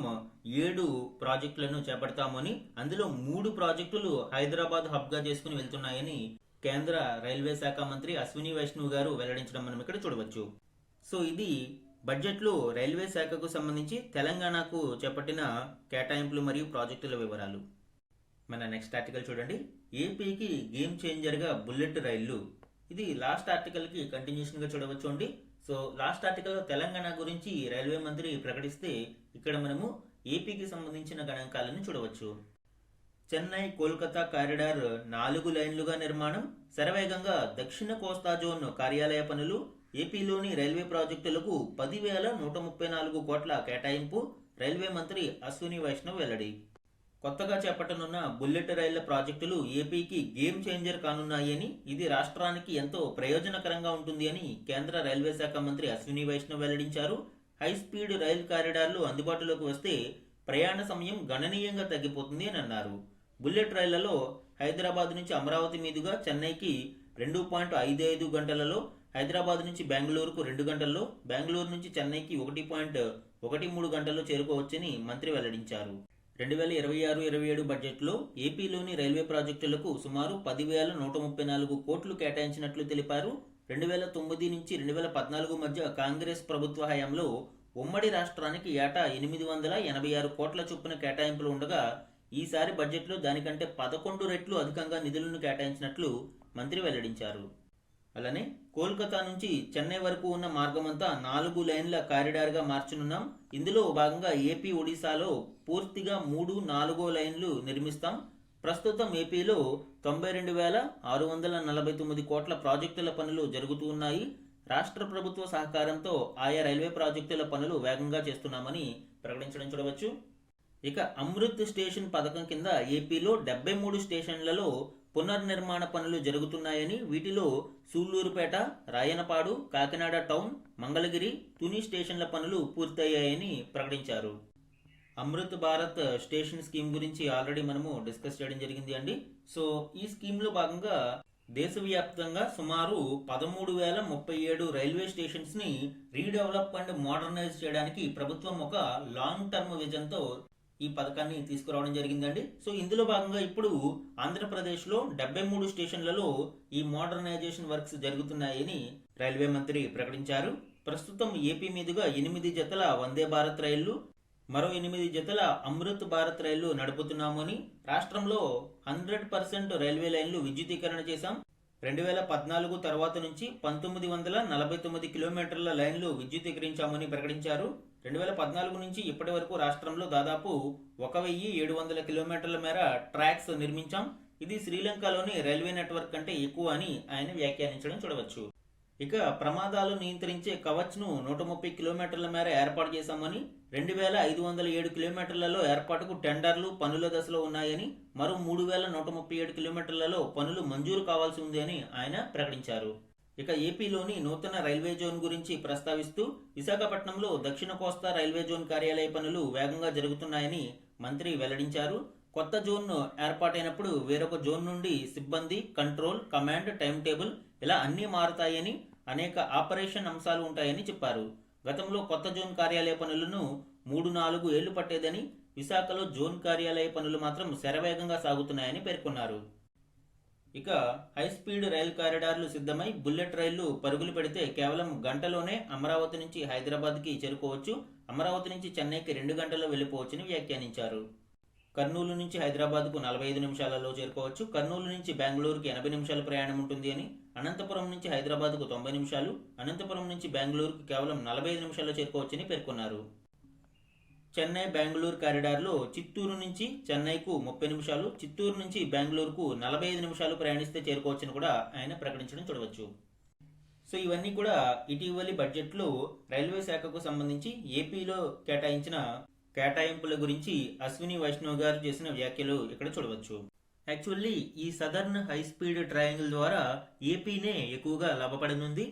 7 ప్రాజెక్టులను చేపడతామని, అందులో 3 ప్రాజెక్టులు హైదరాబాద్ హబ్గా చేసుకుని వెళ్తున్నాయని కేంద్ర రైల్వే శాఖ మంత్రి అశ్విని వైష్ణవ్ గారు వెల్లడించడం మనం ఇక్కడ చూడవచ్చు. సో ఇది బడ్జెట్లో రైల్వే శాఖకు సంబంధించి తెలంగాణకు చేపట్టిన కేటాయింపులు మరియు ప్రాజెక్టుల వివరాలు. మన నెక్స్ట్ ఆర్టికల్ చూడండి. ఏపీకి గేమ్ చేంజర్గా బుల్లెట్ రైళ్లు. ఇది లాస్ట్ ఆర్టికల్కి కంటిన్యూషన్గా చూడవచ్చు అండి. సో లాస్ట్ ఆర్టికల్లో తెలంగాణ గురించి రైల్వే మంత్రి ప్రకటిస్తే ఇక్కడ మనము ఏపీకి సంబంధించిన గణాంకాలను చూడవచ్చు. చెన్నై కోల్కతా కారిడార్ 4 లైన్లుగా నిర్మాణం, శరవేగంగా దక్షిణ కోస్తా జోన్ కార్యాలయ పనులు, ఏపీలోని రైల్వే ప్రాజెక్టులకు 10,134 కోట్ల కేటాయింపు, రైల్వే మంత్రి అశ్విని వైష్ణవ్ వెల్లడి. కొత్తగా చేపట్టనున్న బుల్లెట్ రైళ్ల ప్రాజెక్టులు ఏపీకి గేమ్ చేంజర్ కానున్నాయని, ఇది రాష్ట్రానికి ఎంతో ప్రయోజనకరంగా ఉంటుంది అని కేంద్ర రైల్వే శాఖ మంత్రి అశ్విని వైష్ణవ్ వెల్లడించారు. హై స్పీడ్ రైల్ కారిడార్లు అందుబాటులోకి వస్తే ప్రయాణ సమయం గణనీయంగా తగ్గిపోతుంది అని అన్నారు. బుల్లెట్ రైళ్లలో హైదరాబాద్ నుంచి అమరావతి మీదుగా చెన్నైకి 2.55 గంటలలో, హైదరాబాద్ నుంచి బెంగళూరుకు 2 గంటల్లో, బెంగళూరు నుంచి చెన్నైకి 1.13 గంటల్లో చేరుకోవచ్చని మంత్రి వెల్లడించారు. 2026-27 బడ్జెట్లో ఏపీలోని రైల్వే ప్రాజెక్టులకు సుమారు 10,134 కోట్లు కేటాయించినట్లు తెలిపారు. 2009 నుంచి 2014 మధ్య కాంగ్రెస్ ప్రభుత్వ హయాంలో ఉమ్మడి రాష్ట్రానికి ఏటా 886 కోట్ల చొప్పున కేటాయింపులు ఉండగా ఈసారి బడ్జెట్లో దానికంటే 11 రెట్లు అధికంగా నిధులను కేటాయించినట్లు మంత్రి వెల్లడించారు. అలానే కోల్కతా నుంచి చెన్నై వరకు ఉన్న మార్గమంతా 4 లైన్ల కారిడార్గా మార్చనున్నాం. ఇందులో భాగంగా ఏపీ, ఒడిశాలో పూర్తిగా 3, 4 లైన్లు నిర్మిస్తాం. ప్రస్తుతం ఏపీలో 92,649 కోట్ల ప్రాజెక్టుల పనులు జరుగుతూ ఉన్నాయి. రాష్ట్ర ప్రభుత్వ సహకారంతో ఆయా రైల్వే ప్రాజెక్టుల పనులు వేగంగా చేస్తున్నామని ప్రకటించడం చూడవచ్చు. ఇక అమృత్ స్టేషన్ పథకం కింద ఏపీలో 73 స్టేషన్లలో పునర్నిర్మాణ పనులు జరుగుతున్నాయని, వీటిలో సూళ్లూరుపేట, రాయనపాడు, కాకినాడ టౌన్, మంగళగిరి, తుని స్టేషన్ల పనులు పూర్తయ్యాయని ప్రకటించారు. అమృత్ భారత్ స్టేషన్ స్కీమ్ గురించి ఆల్రెడీ మనము డిస్కస్ చేయడం జరిగింది అండి. సో ఈ స్కీమ్లో భాగంగా దేశవ్యాప్తంగా సుమారు 13,037 రైల్వే స్టేషన్స్ ని రీడెవలప్ అండ్ మోడర్నైజ్ చేయడానికి ప్రభుత్వం ఒక లాంగ్ టర్మ్ విజన్ తో ఈ పథకాన్ని తీసుకురావడం జరిగిందండి. సో ఇందులో భాగంగా ఇప్పుడు ఆంధ్రప్రదేశ్లో 73 స్టేషన్లలో ఈ మోడర్నైజేషన్ వర్క్స్ జరుగుతున్నాయని రైల్వే మంత్రి ప్రకటించారు. ప్రస్తుతం ఏపీ మీదుగా 8 జతల వందే భారత్ రైళ్లు, మరో 8 జతల అమృత్ భారత్ రైళ్లు నడుపుతున్నామని, రాష్ట్రంలో 100% రైల్వే లైన్లు విద్యుదీకరణ చేశాం. 2014 తర్వాత నుంచి 1949 కిలోమీటర్ల లైన్లు విద్యుదీకరించామని ప్రకటించారు. 2014 నుంచి ఇప్పటి వరకు రాష్ట్రంలో దాదాపు 1,700 కిలోమీటర్ల మేర ట్రాక్స్ నిర్మించాం. ఇది శ్రీలంకలోని రైల్వే నెట్వర్క్ కంటే ఎక్కువ అని ఆయన వ్యాఖ్యానించడం చూడవచ్చు. ఇక ప్రమాదాలు నియంత్రించే కవచ్ ను 130 కిలోమీటర్ల మేర ఏర్పాటు చేశామని, 2,507 కిలోమీటర్లలో ఏర్పాటుకు టెండర్లు పనుల దశలో ఉన్నాయని, మరో 3,137 కిలోమీటర్లలో పనులు మంజూరు కావాల్సి ఉంది అని ఆయన ప్రకటించారు. ఇక ఏపీలోని నూతన రైల్వే జోన్ గురించి ప్రస్తావిస్తూ విశాఖపట్నంలో దక్షిణ కోస్తా రైల్వే జోన్ కార్యాలయ పనులు వేగంగా జరుగుతున్నాయని మంత్రి వెల్లడించారు. కొత్త జోన్ ఏర్పాటైనప్పుడు వేరొక జోన్ నుండి సిబ్బంది, కంట్రోల్, కమాండ్, టైం టేబుల్ ఇలా అన్నీ మారుతాయని, అనేక ఆపరేషన్ అంశాలు ఉంటాయని చెప్పారు. గతంలో కొత్త జోన్ కార్యాలయ పనులను 3-4 ఏళ్లు పట్టేదని, విశాఖలో జోన్ కార్యాలయ పనులు మాత్రం శరవేగంగా సాగుతున్నాయని పేర్కొన్నారు. ఇక హై స్పీడ్ రైలు కారిడార్లు సిద్ధమై బుల్లెట్ రైళ్లు పరుగులు పెడితే కేవలం గంటలోనే అమరావతి నుంచి హైదరాబాద్కి చేరుకోవచ్చు, అమరావతి నుంచి చెన్నైకి 2 గంటల్లో వెళ్ళిపోవచ్చని వ్యాఖ్యానించారు. కర్నూలు నుంచి హైదరాబాద్కు 45 నిమిషాలలో చేరుకోవచ్చు, కర్నూలు నుంచి బెంగళూరుకి 80 నిమిషాల ప్రయాణం ఉంటుంది అని, అనంతపురం నుంచి హైదరాబాద్కు 90 నిమిషాలు, అనంతపురం నుంచి బెంగళూరుకు కేవలం 45 నిమిషాల్లో చేరుకోవచ్చని పేర్కొన్నారు. చెన్నై బెంగళూరు కారిడార్లో చిత్తూరు నుంచి చెన్నైకు 30 నిమిషాలు, చిత్తూరు నుంచి బెంగళూరుకు 45 నిమిషాలు ప్రయాణిస్తే చేరుకోవచ్చని కూడా ఆయన ప్రకటించడం చూడవచ్చు. సో ఇవన్నీ కూడా ఇటీవలి బడ్జెట్లో రైల్వే శాఖకు సంబంధించి ఏపీలో కేటాయించిన కేటాయింపుల గురించి అశ్విని వైష్ణవ్ గారు చేసిన వ్యాఖ్యలు ఇక్కడ చూడవచ్చు. యాక్చువల్లీ ఈ సదర్న్ హై స్పీడ్ ట్రయాంగిల్ ద్వారా ఏపీనే ఎక్కువగా లాభపడనుంది.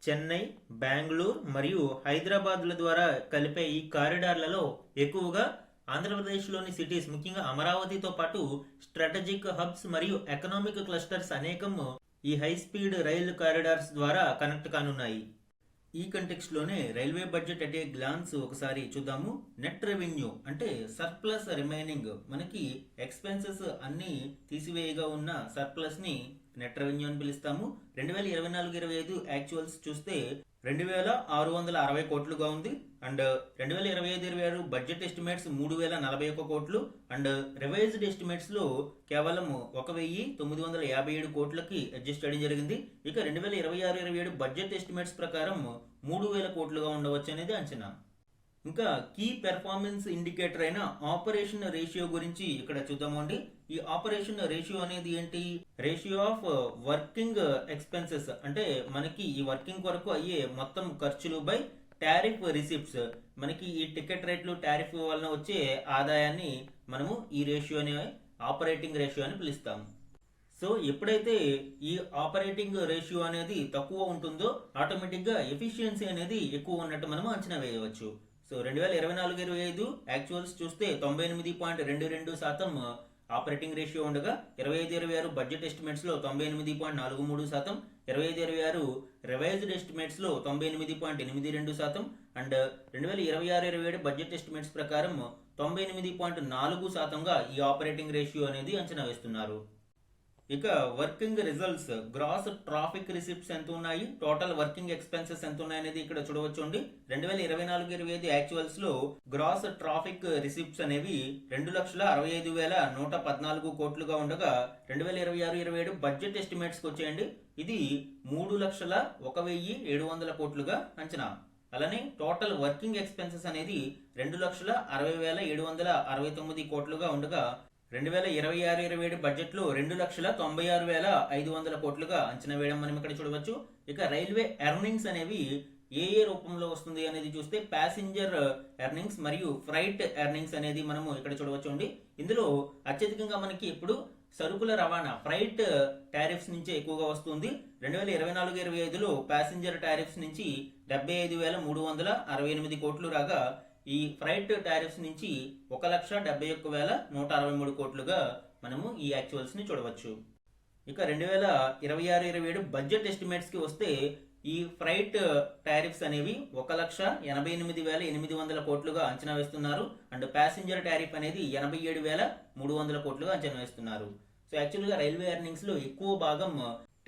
చెన్నై, బెంగళూరు మరియు హైదరాబాద్ల ద్వారా కలిపే ఈ కారిడార్లలో ఎక్కువగా ఆంధ్రప్రదేశ్లోని సిటీస్, ముఖ్యంగా అమరావతితో పాటు స్ట్రాటజిక్ హబ్స్ మరియు ఎకనామిక్ క్లస్టర్స్ అనేకం ఈ హై స్పీడ్ రైలు కారిడార్స్ ద్వారా కనెక్ట్ కానున్నాయి. ఈ కంటెక్స్ట్ లోనే railway budget at a glance ఒకసారి చూద్దాము. నెట్ రెవెన్యూ అంటే సర్ప్లస్ రిమైనింగ్, మనకి ఎక్స్పెన్సెస్ అన్ని తీసివేయగా ఉన్న సర్ప్లస్ ని నెట్ రెవెన్యూ అని పిలుస్తాము. 2024-25 యాక్చువల్స్ చూస్తే 2,660 కోట్లుగా ఉంది. అండ్ 2025-26 బడ్జెట్ ఎస్టిమేట్స్ 3,041 కోట్లు అండ్ రివైజ్డ్ ఎస్టిమేట్స్ లో కేవలం 1,957 కోట్లకి అడ్జస్ట్ చేయడం జరిగింది. ఇక 2026-27 బడ్జెట్ ఎస్టిమేట్స్ ప్రకారం 3,000 కోట్లుగా ఉండవచ్చు అనేది అంచనా. ఇంకా కీ పెర్ఫార్మెన్స్ ఇండికేటర్ అయిన ఆపరేషన్ రేషియో గురించి ఇక్కడ చూద్దామండి. ఈ ఆపరేషన్ రేషియో అనేది ఏంటి? రేషియో ఆఫ్ వర్కింగ్ ఎక్స్పెన్సెస్, అంటే మనకి ఈ వర్కింగ్ కొరకు అయ్యే మొత్తం ఖర్చులు బై టారిఫ్ రిసిప్ట్స్. మనకి ఈ టికెట్ రేట్లు, టారిఫ్ వలన వచ్చే ఆదాయాన్ని మనము ఈ రేషియోని ఆపరేటింగ్ రేషియో అని పిలుస్తాం. సో ఎప్పుడైతే ఈ ఆపరేటింగ్ రేషియో అనేది తక్కువ ఉంటుందో ఆటోమేటిక్ గా ఎఫిషియన్సీ అనేది ఎక్కువ ఉన్నట్టు మనం అంచనా వేయవచ్చు. సో 2024-25 యాక్చువల్స్ చూస్తే 98.22% ఆపరేటింగ్ రేషియో ఉండగా 25-26 బడ్జెట్ ఎస్టిమేట్స్ లో 98.43%, 25-26 రివైజ్డ్ ఎస్టిమేట్స్ లో 98.82% అండ్ 2026-27 బడ్జెట్ ఎస్టిమేట్స్ ప్రకారం 98.4%గా ఈ ఆపరేటింగ్ రేషియో అనేది అంచనా వేస్తున్నారు. ఇక working results, gross traffic receipts ఎంత ఉన్నాయి, టోటల్ వర్కింగ్ ఎక్స్పెన్సెస్ ఎంత ఉన్నాయి అనేది ఇక్కడ చూడవచ్చు అండి. 2024-25 యాక్చువల్స్ లో గ్రాస్ ట్రాఫిక్ రిసిప్ట్స్ అనేవి 2,65,114 కోట్లుగా ఉండగా 2026-27 బడ్జెట్ ఎస్టిమేట్స్ కి వచ్చేయండి ఇది 3,01,700 కోట్లుగా అంచనా. అలానే టోటల్ వర్కింగ్ ఎక్స్పెన్సెస్ అనేది 2,60,769 కోట్లుగా ఉండగా 2026-27 బడ్జెట్ లో 2,96,500 కోట్లుగా అంచనా వేయడం మనం ఇక్కడ చూడవచ్చు. ఇక రైల్వే ఎర్నింగ్స్ అనేవి ఏ రూపంలో వస్తుంది అనేది చూస్తే ప్యాసింజర్ ఎర్నింగ్స్ మరియు ఫ్రైట్ ఎర్నింగ్స్ అనేది మనము ఇక్కడ చూడవచ్చు. ఇందులో అత్యధికంగా మనకి ఇప్పుడు సరుకుల రవాణా ఫ్రైట్ టారిఫ్స్ నుంచే ఎక్కువగా వస్తుంది. 2024-25లో ప్యాసింజర్ టారిఫ్స్ నుంచి 75,368 కోట్లు రాగా ఈ ఫ్రైట్ టారిఫ్స్ నుంచి 1,71,163 కోట్లుగా మనము ఈ యాక్చువల్స్ ని చూడవచ్చు. ఇక 2026-27 బడ్జెట్ ఎస్టిమేట్స్ కి వస్తే ఈ ఫ్రైట్ టారిఫ్స్ అనేవి 1,88,800 కోట్లుగా అంచనా వేస్తున్నారు. అండ్ ప్యాసింజర్ టారిఫ్ అనేది 87,300 కోట్లుగా అంచనా వేస్తున్నారు. సో యాక్చువల్గా రైల్వే ఎర్నింగ్స్ లో ఎక్కువ భాగం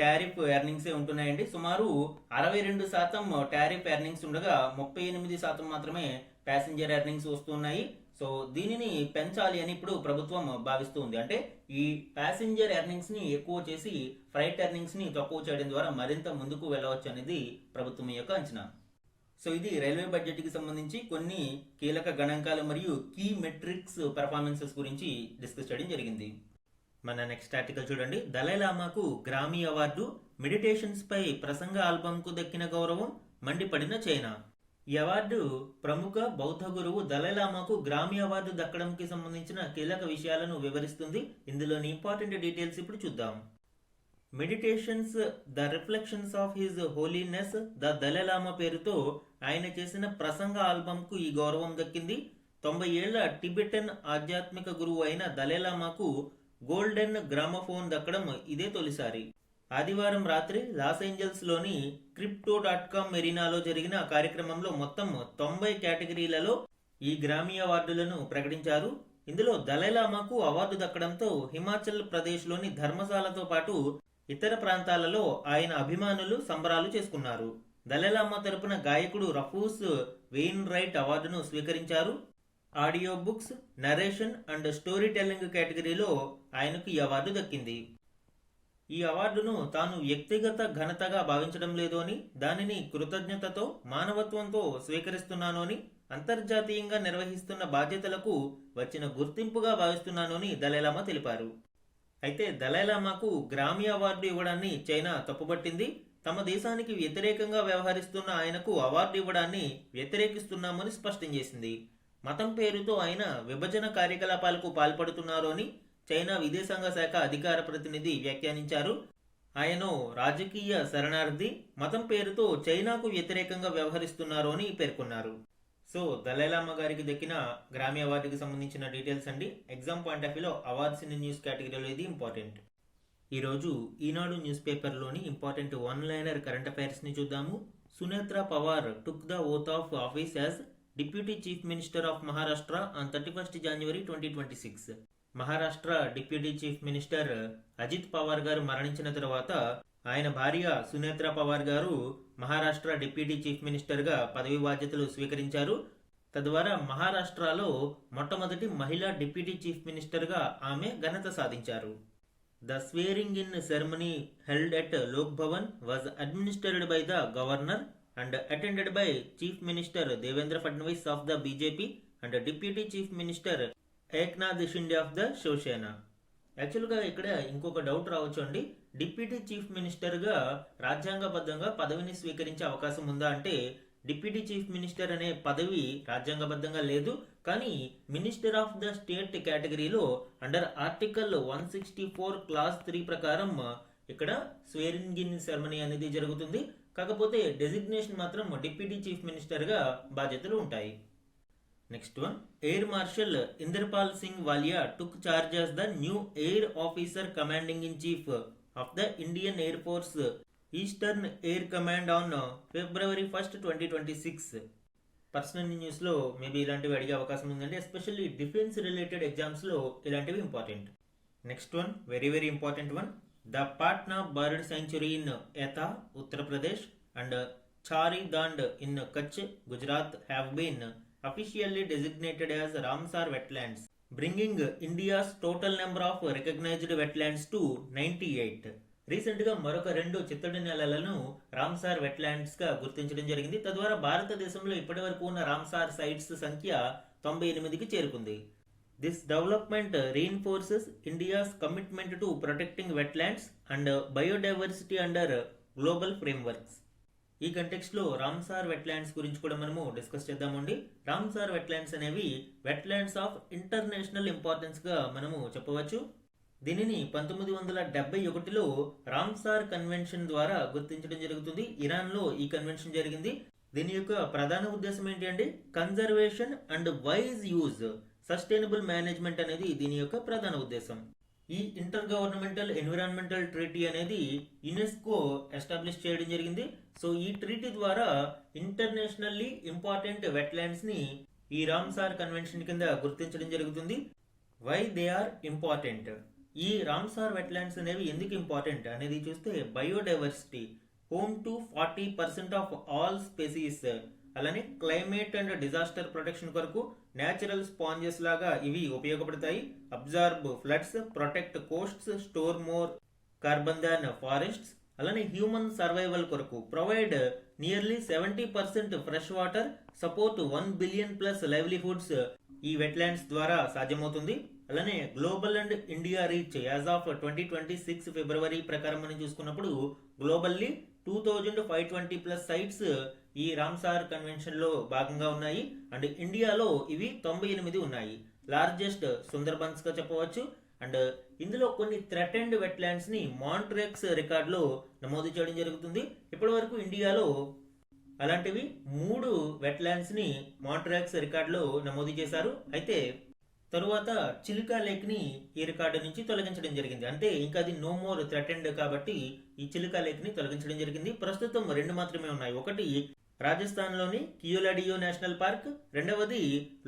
టారిఫ్ ఎర్నింగ్సే ఉంటున్నాయండి. సుమారు 62% టారిఫ్ ఎర్నింగ్స్ ఉండగా 38% మాత్రమే ప్యాసింజర్ ఎర్నింగ్స్ వస్తున్నాయి. సో దీనిని పెంచాలి అని ఇప్పుడు ప్రభుత్వం భావిస్తుంది. అంటే ఈ ప్యాసింజర్ ఎర్నింగ్స్ ని ఎక్కువ చేసి ఫ్రైట్ ఎర్నింగ్స్ ని తక్కువ చేయడం ద్వారా మరింత ముందుకు వెళ్ళవచ్చు అనేది ప్రభుత్వం యొక్క అంచనా. సో ఇది రైల్వే బడ్జెట్ కి సంబంధించి కొన్ని కీలక గణాంకాలు మరియు కీ మెట్రిక్స్ పెర్ఫార్మెన్సెస్ గురించి డిస్కస్ చేయడం జరిగింది. మన నెక్స్ట్ ఆర్టికల్ చూడండి. దలైలామాకు గ్రామీ అవార్డు, మెడిటేషన్స్ పై ప్రసంగ ఆల్బమ్ కు దక్కిన గౌరవం, మండిపడిన చైనా. ఈ అవార్డు ప్రముఖ బౌద్ధ గురువు దలైలామాకు గ్రామీ అవార్డు దక్కడంకి సంబంధించిన కీలక విషయాలను వివరిస్తుంది. ఇందులోని ఇంపార్టెంట్ డీటెయిల్స్ ఇప్పుడు చూద్దాం. Meditations the reflections of his holiness the Dalai Lama పేరుతో ఆయన చేసిన ప్రసంగ ఆల్బమ్ కు ఈ గౌరవం దక్కింది. 90 ఏళ్ల టిబెటన్ ఆధ్యాత్మిక గురువు అయిన దలైలామాకు గోల్డెన్ గ్రామోఫోన్ దక్కడం ఇదే తొలిసారి. ఆదివారం రాత్రి లాస్ ఏంజల్స్ లోని Crypto.com మెరీనాలో జరిగిన కార్యక్రమంలో మొత్తం 90 కేటగిరీలలో ఈ గ్రామీ అవార్డులను ప్రకటించారు. ఇందులో దలైలామాకు అవార్డు దక్కడంతో హిమాచల్ ప్రదేశ్ లోని ధర్మశాలతో పాటు ఇతర ప్రాంతాలలో ఆయన అభిమానులు సంబరాలు చేసుకున్నారు. దలైలామా తరపున గాయకుడు రఫూస్ వెయిన్ రైట్ అవార్డును స్వీకరించారు. Audio books, narration and story telling కేటగిరీలో ఆయనకు ఈ అవార్డు దక్కింది. ఈ అవార్డును తాను వ్యక్తిగత ఘనతగా భావించడం లేదు అని, దానిని కృతజ్ఞతతో మానవత్వంతో స్వీకరిస్తున్నాను అని, అంతర్జాతీయంగా నిర్వహిస్తున్న బాధ్యతలకు వచ్చిన గుర్తింపుగా భావిస్తున్నాను అని దలైలామా తెలిపారు. అయితే దలైలామాకు గ్రామీ అవార్డు ఇవ్వడాన్ని చైనా తప్పుపట్టింది. తమ దేశానికి వ్యతిరేకంగా వ్యవహరిస్తున్న ఆయనకు అవార్డు ఇవ్వడాన్ని వ్యతిరేకిస్తున్నామని స్పష్టం చేసింది. మతం పేరుతో ఆయన విభజన కార్యకలాపాలకు పాల్పడుతున్నారు అని చైనా విదేశాంగ శాఖ అధికార ప్రతినిధి వ్యాఖ్యానించారు. ఆయన రాజకీయ శరణార్థి, మతం పేరుతో చైనాకు వ్యతిరేకంగా వ్యవహరిస్తున్నారు అని పేర్కొన్నారు. సో దలైలామా గారికి దక్కిన గ్రామీ అవార్డుకి సంబంధించిన డీటెయిల్స్ అండి. ఎగ్జామ్ పాయింట్ ఆఫ్ వ్యూలో అవార్డ్స్ ఇన్ న్యూస్ కేటగిరీలో ఇది ఇంపార్టెంట్. ఈరోజు ఈనాడు న్యూస్ పేపర్లోని important one liner current affairs ని చూద్దాము. Sunetra Pawar took the oath of office as deputy chief minister of Maharashtra on 31st January 2026. Maharashtra deputy chief minister Ajit Pawar గారు మరణించిన తర్వాత ఆయన భార్య సునేత్రా పవార్ గారు మహారాష్ట్ర డిప్యూటీ చీఫ్ మినిస్టర్ గా పదవి బాధ్యతలు స్వీకరించారు. తద్వారా మహారాష్ట్రలో మొట్టమొదటి మహిళా డిప్యూటీ చీఫ్ మినిస్టర్ గా ఆమె ఘనత సాధించారు. The స్వేరింగ్ in ceremony held at Lok Bhavan was administered by the governor and attended by Chief Minister Devendra Fadnavis of the BJP and Deputy Chief Minister Eknath Shinde of the Shiv Sena. యాక్చువల్గా ఇక్కడ ఇంకొక doubt రావచ్చు అండి. Deputy chief మినిస్టర్గా రాజ్యాంగబద్ధంగా పదవిని స్వీకరించే అవకాశం ఉందా అంటే, డిప్యూటీ చీఫ్ మినిస్టర్ అనే పదవి రాజ్యాంగబద్ధంగా లేదు. కానీ మినిస్టర్ ఆఫ్ ద స్టేట్ కేటగిరీలో అండర్ ఆర్టికల్ 164 Clause 3 ప్రకారం ఇక్కడ స్వేరింగ్ ఇన్ సెరమనీ అనేది జరుగుతుంది. కాకపోతే డెసిగ్నేషన్ మాత్రం డిప్యూటీ చీఫ్ మినిస్టర్ గా బాధ్యతలు ఉంటాయి. Next one, air marshal Inderpal Singh Walia took charge as the new air officer commanding in chief of the Indian air force eastern air command on February 1st, 2026. Personal news లో maybe ఇలాంటివి అడిగే అవకాశం ఉందండి. Especially defence related exams లో ఇలాంటివి important. Next one, very very important one. The Patna Bird Sanctuary in Etah, Uttar Pradesh and Chari Dand in Kutch, Gujarat have been officially designated as Ramsar wetlands, bringing India's total number of recognized wetlands to 98. Recent గా మరొక 2 చిత్తడి నెలలను Ramsar wetlands గా గుర్తించడం జరిగింది. తద్వారా భారతదేశంలో ఇప్పటి వరకు ఉన్న రామ్సార్ సైట్స్ సంఖ్య 98కి చేరుకుంది. This development reinforces India's commitment to protecting wetlands and biodiversity under global frameworks. ఈ కంటెక్స్ట్ లో రామ్సార్ వెట్లాండ్స్ గురించి కూడా మనము డిస్కస్ చేద్దామండి. రామ్సార్ వెట్లాండ్స్ అనేవి వెట్లాండ్స్ ఆఫ్ ఇంటర్నేషనల్ ఇంపార్టెన్స్ గా మనము చెప్పవచ్చు. దీనిని 1971లో రామ్సార్ కన్వెన్షన్ ద్వారా గుర్తించడం జరుగుతుంది. ఇరాన్ లో ఈ కన్వెన్షన్ జరిగింది. దీని యొక్క ప్రధాన ఉద్దేశం ఏంటి అంటే conservation and wise use, sustainable management అనేది దీని యొక్క ప్రధాన ఉద్దేశం. ఈ ఇంటర్ గవర్నమెంటల్ ఎన్విరాన్మెంటల్ ట్రీటీ అనేది యునెస్కో ఎస్టాబ్లిష్ చేయడం జరిగింది. సో ఈ ట్రీటీ ద్వారా ఇంటర్నేషనల్లీ ఇంపార్టెంట్ వెట్లాండ్స్ ని ఈ రామ్సార్ కన్వెన్షన్ కింద గుర్తించడం జరుగుతుంది. వై దే ఆర్ ఇంపార్టెంట్, ఈ రామ్సార్ వెట్లాండ్స్ అనేవి ఎందుకు ఇంపార్టెంట్ అనేది చూస్తే biodiversity, home to 40% of all species, అలానే క్లైమేట్ అండ్ డిజాస్టర్ ప్రొటెక్షన్ కొరకు నేచురల్ స్పాంజెస్ లాగా ఇవి ఉపయోగపడతాయి. Absorb floods, protect coasts, store more carbon than forests, అలానే హ్యూమన్ సర్వైవల్ కొరకు provide nearly 70% fresh water, support 1 billion plus livelihoods ఈ wetlands ద్వారా సాధ్యమవుతుంది. అలానే global and India reach as of 2026 ఫిబ్రవరి ప్రకారం మనం చూసుకున్నప్పుడు గ్లోబల్లీ 2520 ప్లస్ సైట్స్ ఈ రామ్సార్ కన్వెన్షన్ లో భాగంగా ఉన్నాయి. అండ్ ఇండియాలో ఇవి 98 ఉన్నాయి. లార్జెస్ట్ సుందర్బన్స్ గా చెప్పవచ్చు. అండ్ ఇందులో కొన్ని థ్రెటెండ్ వెట్లాండ్స్ ని మాంట్రెక్స్ రికార్డ్ లో నమోదు చేయడం జరుగుతుంది. ఇప్పటి వరకు ఇండియాలో అలాంటివి 3 వెట్లాండ్స్ ని మాంట్రెక్స్ రికార్డ్ లో నమోదు చేశారు. అయితే తరువాత చిలికా లేక్ ని ఈ రికార్డు నుంచి తొలగించడం జరిగింది. అంటే ఇంకా అది నో మోర్ థ్రెటెండ్ కాబట్టి ఈ చిలికా లేక్ ని తొలగించడం జరిగింది. ప్రస్తుతం 2 మాత్రమే ఉన్నాయి. ఒకటి రాజస్థాన్ లోని కియోలాడియో నేషనల్ పార్క్, రెండవది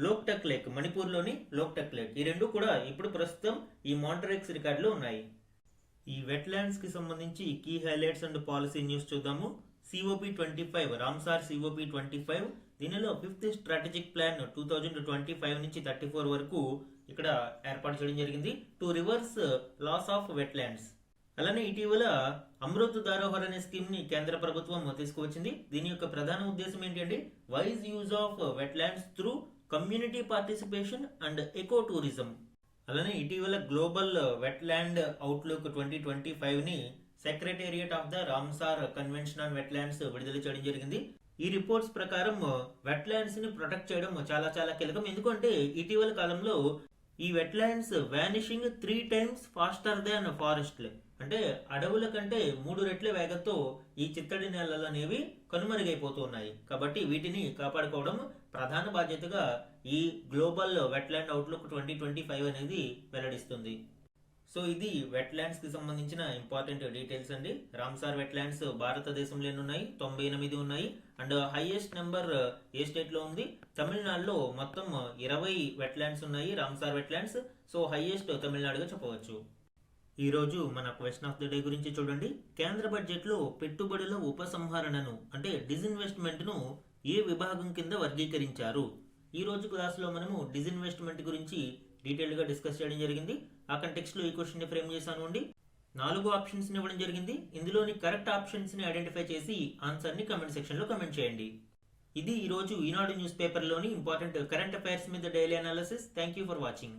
లోక్టక్ లేక్, మణిపూర్ లోని లోక్టక్ లేక్. ఈ 2 కూడా ఇప్పుడు ప్రస్తుతం ఈ మాంట్రెక్స్ రికార్డ్ లో ఉన్నాయి. ఈ వెట్లాండ్స్ కి సంబంధించి key highlights and policy news చూద్దాము. COP25 రామ్సార్ COP25 దీనిలో 5th స్ట్రాటజిక్ ప్లాన్ 2025 నుంచి 34 వరకు ఇక్కడ ఏర్పాటు చేయడం జరిగింది to reverse loss of wetlands. అలానే ఇటీవల అమృత్ ధారోహర్ అనే స్కీమ్ ని కేంద్ర ప్రభుత్వం తీసుకువచ్చింది. దీని యొక్క ప్రధాన ఉద్దేశం ఏంటంటే wise use of wetlands through community participation and eco tourism. అలానే ఇటీవల గ్లోబల్ వెట్లాండ్ అవుట్లుక్ 2025 ని secretariat of the Ramsar convention on wetlands విడుదల చేయడం జరిగింది. ఈ రిపోర్ట్స్ ప్రకారం వెట్లాండ్స్ ని ప్రొటెక్ట్ చేయడం చాలా చాలా కీలకం. ఎందుకంటే ఇటీవల కాలంలో ఈ wetlands vanishing 3 times faster than forest. అంటే అడవుల కంటే 3 రెట్ల వేగంతో ఈ చిత్తడి నేలలు అనేవి కనుమరుగైపోతున్నాయి. కాబట్టి వీటిని కాపాడుకోవడం ప్రధాన బాధ్యతగా ఈ గ్లోబల్ వెట్లాండ్ అవుట్లుక్ 2025 అనేది వెల్లడిస్తుంది. సో ఇది వెట్లాండ్స్ కి సంబంధించిన ఇంపార్టెంట్ డీటెయిల్స్ అండి. రామ్సార్ వెట్లాండ్స్ భారతదేశంలో ఎన్ని ఉన్నాయి? 98 ఉన్నాయి. And highest number A state లో ఉంది? తమిళనాడులో మొత్తం 20 వెట్లాండ్స్ ఉన్నాయి, రామ్సార్ వెట్లాండ్స్. సో హైయెస్ట్ తమిళనాడుగా చెప్పవచ్చు. ఈ రోజు మన క్వశ్చన్ ఆఫ్ ది డే గురించి చూడండి. కేంద్ర బడ్జెట్ లో పెట్టుబడుల ఉపసంహరణను అంటే డిస్ఇన్వెస్ట్మెంట్ ను ఏ విభాగం కింద వర్గీకరించారు? ఈ రోజు క్లాస్ లో మనము డిస్ఇన్వెస్ట్మెంట్ గురించి డీటెయిల్ గా డిస్కస్ చేయడం జరిగింది. ఆ కంటెక్స్ట్ లో ఈ క్వశ్చన్ ని ఫ్రేమ్ చేశాను అండి. 4 ఆప్షన్స్ ని ఇవ్వడం జరిగింది. ఇందులోని కరెక్ట్ ఆప్షన్స్ ని ఐడెంటిఫై చేసి ఆన్సర్ ని కమెంట్ సెక్షన్ లో కమెంట్ చేయండి. ఇది ఈ రోజు ఈనాడు న్యూస్ పేపర్ లోని ఇంపార్టెంట్ కరెంట్ అఫైర్స్ మీద daily analysis. Thank you for watching.